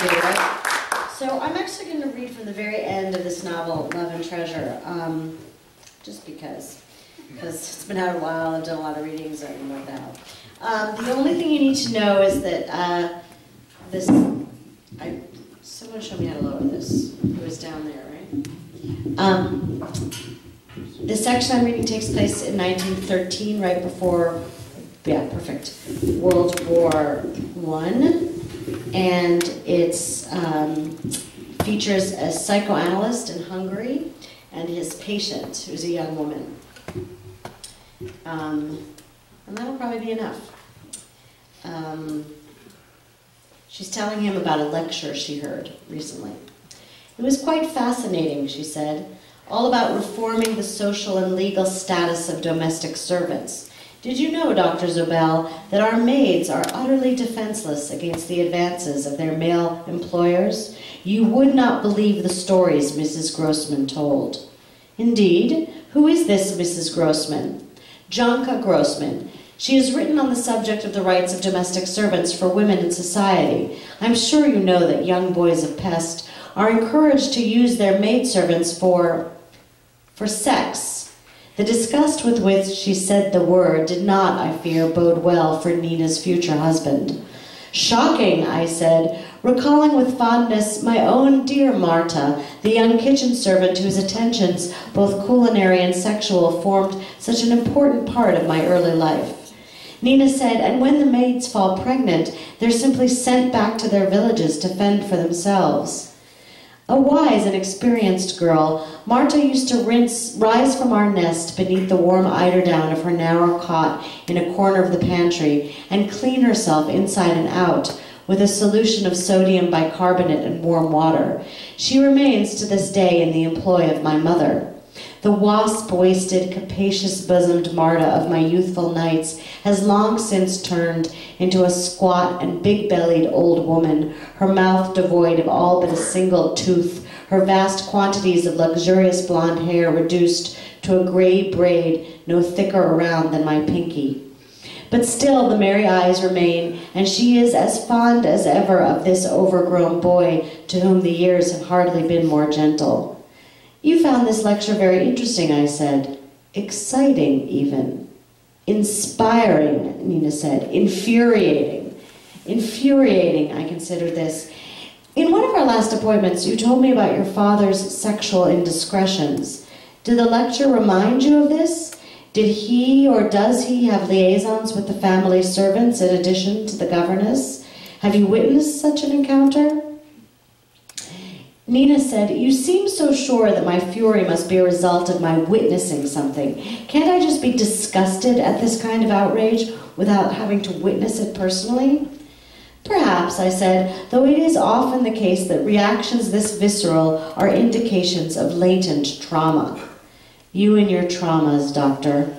David. So I'm actually going to read from the very end of this novel, Love and Treasure, just because it's been out a while, I've done a lot of readings, and what the hell. The only thing you need to know is that someone showed me how to lower this. It was down there, right? The section I'm reading takes place in 1913, right before, yeah, perfect, World War I, and it's features a psychoanalyst in Hungary and his patient, who's a young woman. And that'll probably be enough. She's telling him about a lecture she heard recently. It was quite fascinating, she said, all about reforming the social and legal status of domestic servants. Did you know, Dr. Zobel, that our maids are utterly defenseless against the advances of their male employers? You would not believe the stories Mrs. Grossman told. Indeed? Who is this Mrs. Grossman? Janka Grossman. She has written on the subject of the rights of domestic servants for women in society. I'm sure you know that young boys of Pest are encouraged to use their maidservants for sex. The disgust with which she said the word did not, I fear, bode well for Nina's future husband. Shocking, I said, recalling with fondness my own dear Marta, the young kitchen servant whose attentions, both culinary and sexual, formed such an important part of my early life. Nina said, and when the maids fall pregnant, they're simply sent back to their villages to fend for themselves. A wise and experienced girl, Marta used to rise from our nest beneath the warm eiderdown of her narrow cot in a corner of the pantry and clean herself inside and out with a solution of sodium bicarbonate and warm water. She remains to this day in the employ of my mother. The wasp-waisted, capacious-bosomed Marta of my youthful nights has long since turned into a squat and big-bellied old woman, her mouth devoid of all but a single tooth, her vast quantities of luxurious blonde hair reduced to a gray braid no thicker around than my pinky. But still the merry eyes remain, and she is as fond as ever of this overgrown boy to whom the years have hardly been more gentle. You found this lecture very interesting, I said. Exciting, even. Inspiring, Nina said. Infuriating. Infuriating, I considered this. In one of our last appointments, you told me about your father's sexual indiscretions. Did the lecture remind you of this? Did he or does he have liaisons with the family servants in addition to the governess? Have you witnessed such an encounter? Nina said, you seem so sure that my fury must be a result of my witnessing something. Can't I just be disgusted at this kind of outrage without having to witness it personally? Perhaps, I said, though it is often the case that reactions this visceral are indications of latent trauma. You and your traumas, Doctor.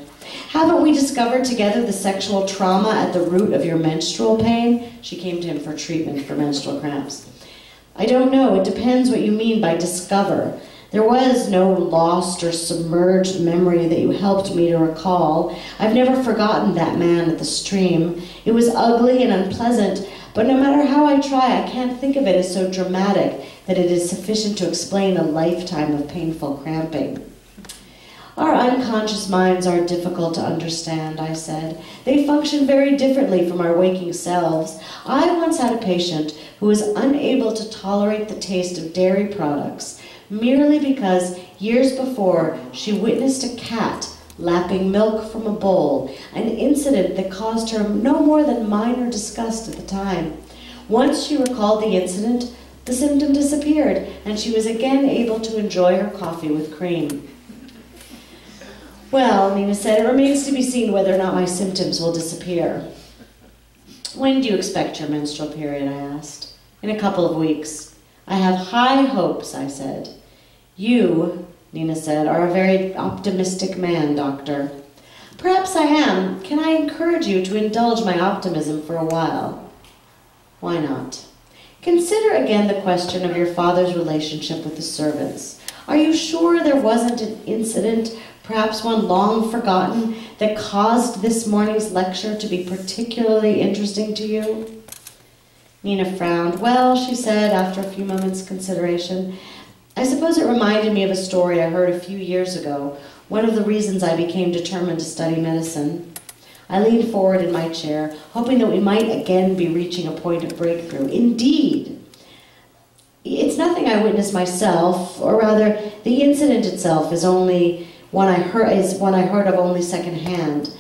Haven't we discovered together the sexual trauma at the root of your menstrual pain? She came to him for treatment for menstrual cramps. I don't know. It depends what you mean by discover. There was no lost or submerged memory that you helped me to recall. I've never forgotten that man at the stream. It was ugly and unpleasant, but no matter how I try, I can't think of it as so dramatic that it is sufficient to explain a lifetime of painful cramping. Our unconscious minds are difficult to understand, I said. They function very differently from our waking selves. I once had a patient who was unable to tolerate the taste of dairy products merely because years before she witnessed a cat lapping milk from a bowl, an incident that caused her no more than minor disgust at the time. Once she recalled the incident, the symptom disappeared, and she was again able to enjoy her coffee with cream. Well, Nina said, it remains to be seen whether or not my symptoms will disappear. When do you expect your menstrual period, I asked. In a couple of weeks. I have high hopes, I said. You, Nina said, are a very optimistic man, Doctor. Perhaps I am. Can I encourage you to indulge my optimism for a while? Why not? Consider again the question of your father's relationship with the servants. Are you sure there wasn't an incident, perhaps one long forgotten, that caused this morning's lecture to be particularly interesting to you? Nina frowned. Well, she said after a few moments' consideration, I suppose it reminded me of a story I heard a few years ago, one of the reasons I became determined to study medicine. I leaned forward in my chair, hoping that we might again be reaching a point of breakthrough. Indeed, it's nothing I witnessed myself, or rather, the incident itself is one I heard of only secondhand.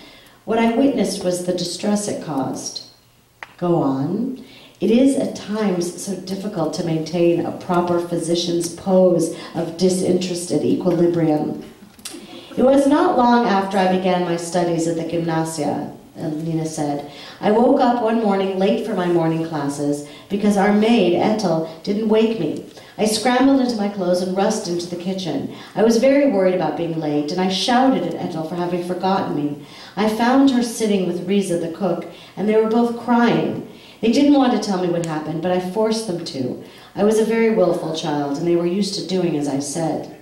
What I witnessed was the distress it caused. Go on. It is at times so difficult to maintain a proper physician's pose of disinterested equilibrium. It was not long after I began my studies at the gymnasia, Nina said. I woke up one morning late for my morning classes because our maid, Ethel, didn't wake me. I scrambled into my clothes and rushed into the kitchen. I was very worried about being late, and I shouted at Ethel for having forgotten me. I found her sitting with Riza, the cook, and they were both crying. They didn't want to tell me what happened, but I forced them to. I was a very willful child, and they were used to doing as I said.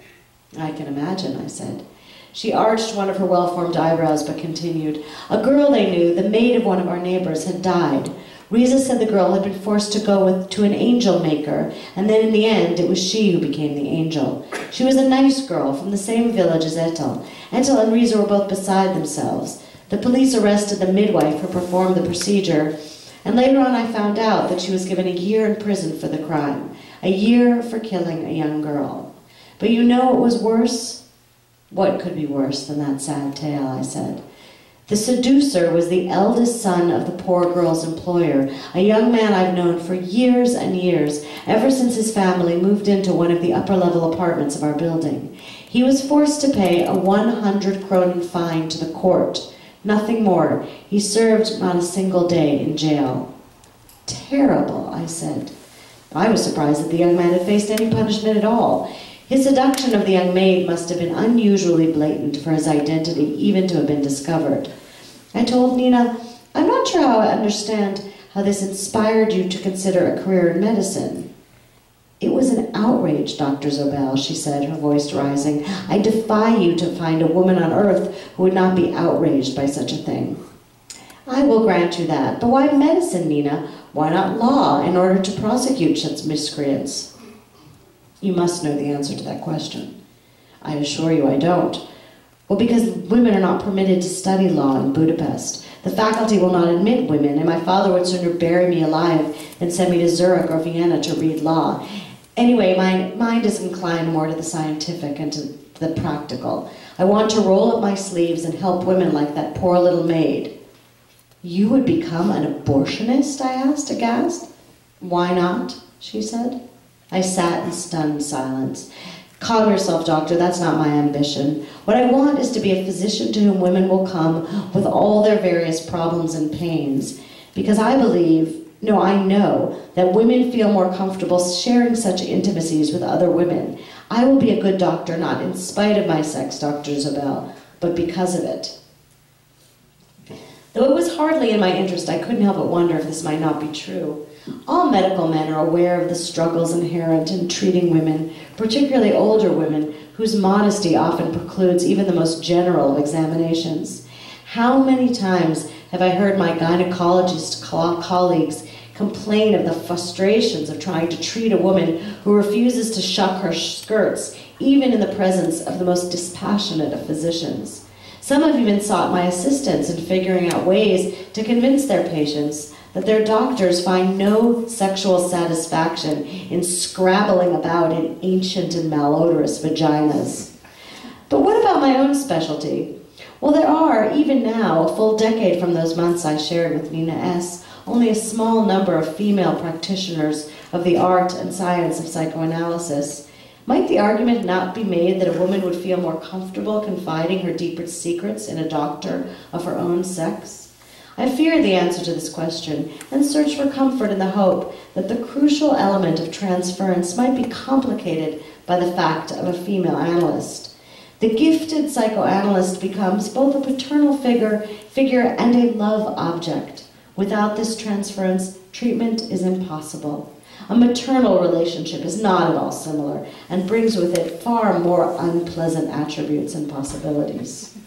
I can imagine, I said. She arched one of her well-formed eyebrows, but continued. A girl they knew, the maid of one of our neighbors, had died. Riza said the girl had been forced to go to an angel maker, and then in the end it was she who became the angel. She was a nice girl from the same village as Ethel. Ethel and Riza were both beside themselves. The police arrested the midwife who performed the procedure, and later on I found out that she was given a year in prison for the crime. A year for killing a young girl. But you know what was worse? What could be worse than that sad tale, I said. The seducer was the eldest son of the poor girl's employer, a young man I've known for years and years, ever since his family moved into one of the upper-level apartments of our building. He was forced to pay a 100 kronen fine to the court. Nothing more. He served not a single day in jail. Terrible, I said. I was surprised that the young man had faced any punishment at all. His seduction of the young maid must have been unusually blatant for his identity even to have been discovered. I told Nina, I'm not sure how I understand how this inspired you to consider a career in medicine. It was an outrage, Dr. Zobel, she said, her voice rising. I defy you to find a woman on earth who would not be outraged by such a thing. I will grant you that, but why medicine, Nina? Why not law in order to prosecute such miscreants? You must know the answer to that question. I assure you I don't. Well, because women are not permitted to study law in Budapest. The faculty will not admit women, and my father would sooner bury me alive than send me to Zurich or Vienna to read law. Anyway, my mind is inclined more to the scientific and to the practical. I want to roll up my sleeves and help women like that poor little maid. You would become an abortionist? I asked, aghast. Why not? She said. I sat in stunned silence. Calm yourself, doctor, that's not my ambition. What I want is to be a physician to whom women will come with all their various problems and pains. Because I know that women feel more comfortable sharing such intimacies with other women. I will be a good doctor, not in spite of my sex, Dr. Zobel, but because of it. Though it was hardly in my interest, I couldn't help but wonder if this might not be true. All medical men are aware of the struggles inherent in treating women, particularly older women, whose modesty often precludes even the most general of examinations. How many times have I heard my gynecologist colleagues complain of the frustrations of trying to treat a woman who refuses to shuck her skirts, even in the presence of the most dispassionate of physicians. Some have even sought my assistance in figuring out ways to convince their patients that their doctors find no sexual satisfaction in scrabbling about in ancient and malodorous vaginas. But what about my own specialty? Well, there are, even now, a full decade from those months I shared with Nina S., only a small number of female practitioners of the art and science of psychoanalysis. Might the argument not be made that a woman would feel more comfortable confiding her deepest secrets in a doctor of her own sex? I fear the answer to this question and search for comfort in the hope that the crucial element of transference might be complicated by the fact of a female analyst. The gifted psychoanalyst becomes both a paternal figure and a love object. Without this transference, treatment is impossible. A maternal relationship is not at all similar and brings with it far more unpleasant attributes and possibilities.